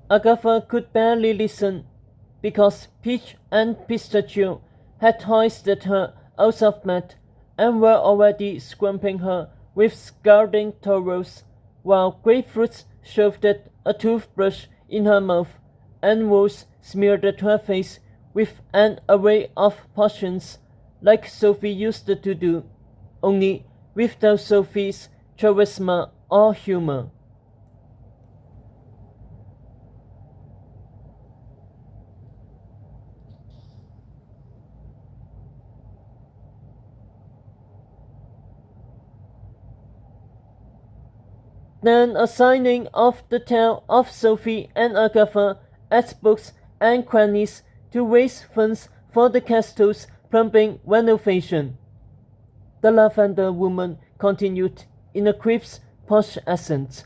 Agatha could barely listen, because Peach and Pistachio had hoisted her out of bed and were already scrubbing her with scalding towels, while Grapefruit shoved a toothbrush in her mouth and Rose smeared her face with an array of potions like Sophie used to do, only without Sophie's charisma or humor. Then a signing of the tale of Sophie and Agatha at books and crannies to raise funds for the castle's plumbing renovation. The Lavender Woman continued in a crisp, posh accent,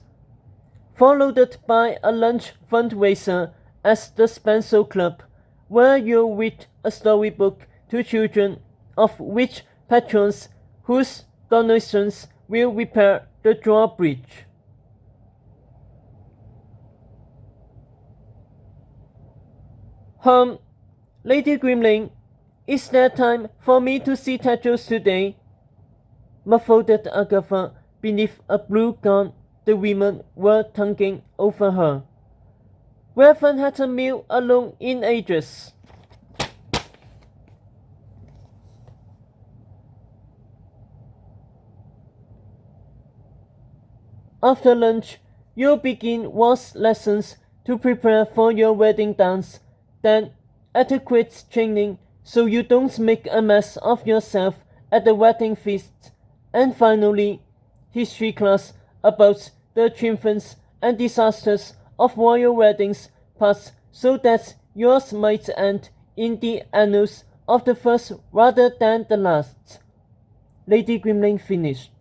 followed by a lunch fundraiser at the Spencer Club, where you read a storybook to children of rich patrons whose donations will repair the drawbridge. Lady Grimling, is there time for me to see Tetros today? Muffled Agatha beneath a blue gown the women were tonguing over her. We haven't had a meal alone in ages. After lunch, you'll begin waltz lessons to prepare for your wedding dance, then adequate training so you don't make a mess of yourself at the wedding feast, and finally, history class about the triumphs and disasters of royal weddings past so that yours might end in the annals of the first rather than the last. Lady Grimling finished.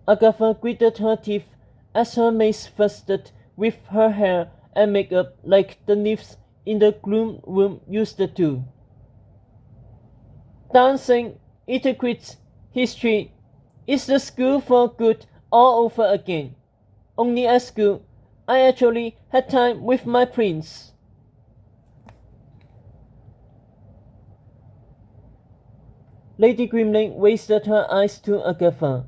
Agatha gritted her teeth as her maid fussed with her hair and makeup like the nymphs in the gloom room used to do. Dancing, etiquette, history is the school for good all over again. Only at school, I actually had time with my prince. Lady Grimling raised her eyes to Agatha.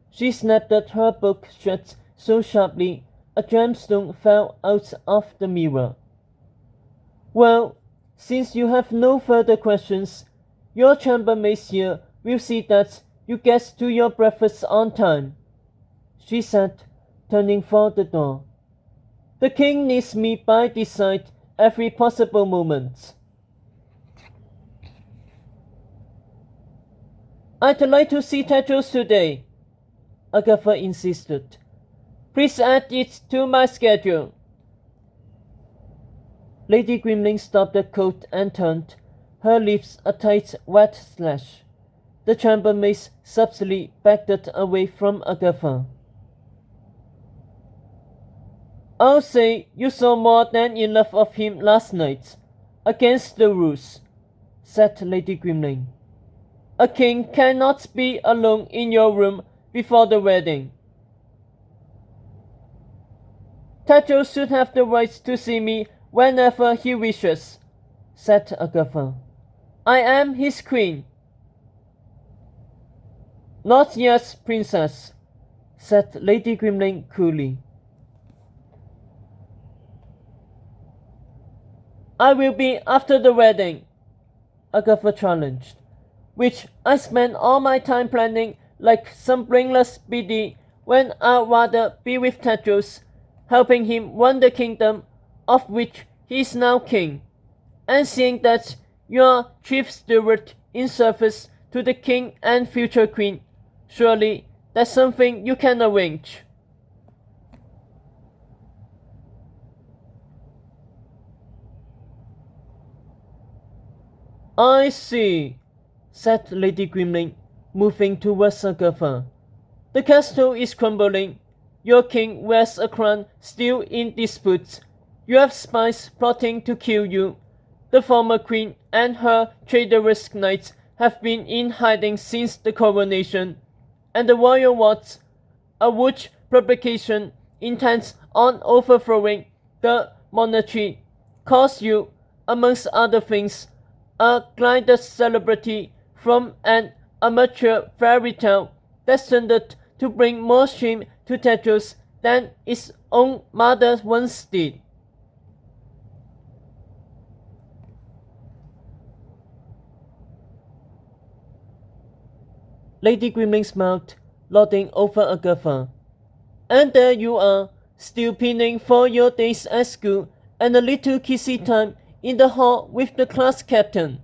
She snapped her book shut so sharply a gemstone fell out of the mirror. Well, since you have no further questions, your chambermaid here will see that you get to your breakfast on time, she said, turning for the door. The king needs me by this side every possible moment. I'd like to see Tetros today, Agatha insisted. Please add it to my schedule. Lady Grimling stopped the coat and turned, her lips a tight wet slash. The chambermaid subtly backed away from Agatha. I'll say you saw more than enough of him last night. Against the rules, said Lady Grimling. A king cannot be alone in your room before the wedding. Tetros should have the right to see me whenever he wishes, said Agatha. I am his queen. Not yet, princess, said Lady Grimling coolly. I will be after the wedding, Agatha challenged, which I spend all my time planning like some brainless biddy when I'd rather be with Tetros, helping him run the kingdom of which he is now king, and seeing that you're chief steward in service to the king and future queen. Surely that's something you can arrange. I see, said Lady Grimling, moving towards Agatha. The castle is crumbling. Your king wears a crown still in dispute. You have spies plotting to kill you. The former queen and her traitorous knights have been in hiding since the coronation. and the royal wards, a which publication intends on overthrowing the monarchy, caused you, amongst other things, a glided celebrity from an amateur fairy tale destined to bring more shame to Tedros than its own mother once did. Lady Grimling smiled, nodding over Agatha. And there you are, still pining for your days at school and a little kissy time in the hall with the class captain.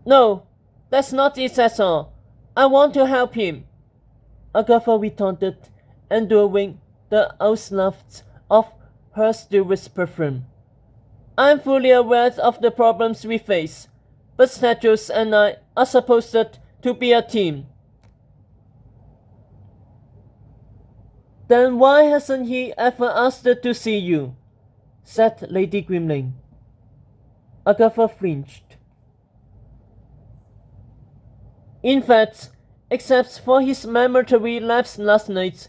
No, that's not it at all. I want to help him, Agatha retorted, enduring the onslaughts of her steward's perfume. I'm fully aware of the problems we face, but Tedros and I are supposed to be a team. Then why hasn't he ever asked to see you? Said Lady Grimling. Agatha flinched. In fact, except for his mandatory lapse last night,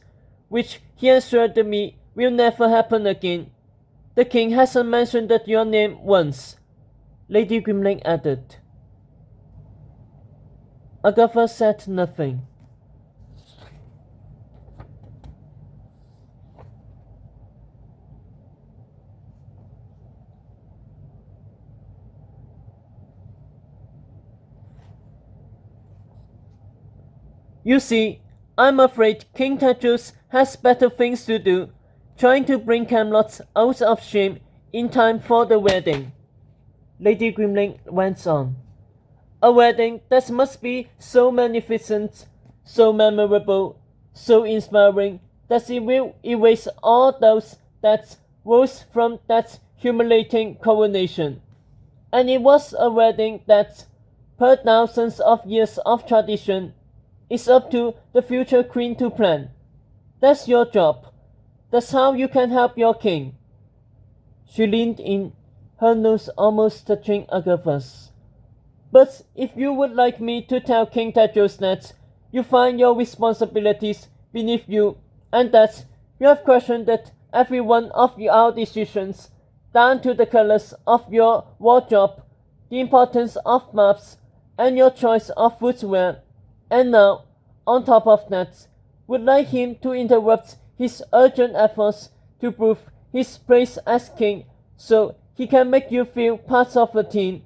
which he assured me will never happen again, the king hasn't mentioned your name once, Lady Grimling added. Agatha said nothing. You see, I'm afraid King Tedros has better things to do, trying to bring Camelot out of shame in time for the wedding, Lady Grimling went on. A wedding that must be so magnificent, so memorable, so inspiring that it will erase all doubts that rose from that humiliating coronation. And it was a wedding that, per thousands of years of tradition, it's up to the future queen to plan. That's your job. That's how you can help your king. She leaned in, her nose almost touching Agatha's. But if you would like me to tell King Tedros that you find your responsibilities beneath you, and that you have questioned every one of our decisions, down to the colors of your wardrobe, the importance of maps, and your choice of footwear, and now, on top of that, would like him to interrupt his urgent efforts to prove his place as king so he can make you feel part of the team,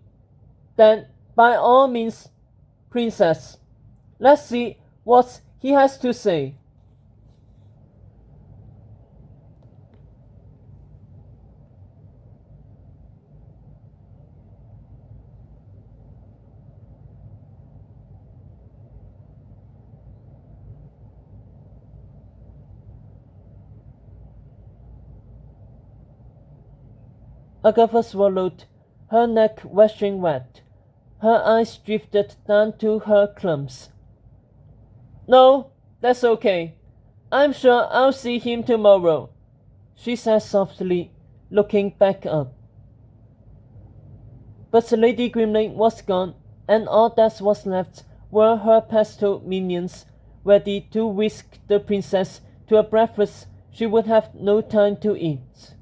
then by all means, princess, let's see what he has to say. Agatha swallowed, her neck washing wet. Her eyes drifted down to her clumps. No, that's okay. I'm sure I'll see him tomorrow, she said softly, looking back up. But Lady Grimling was gone, and all that was left were her pastel minions, ready to whisk the princess to a breakfast she would have no time to eat.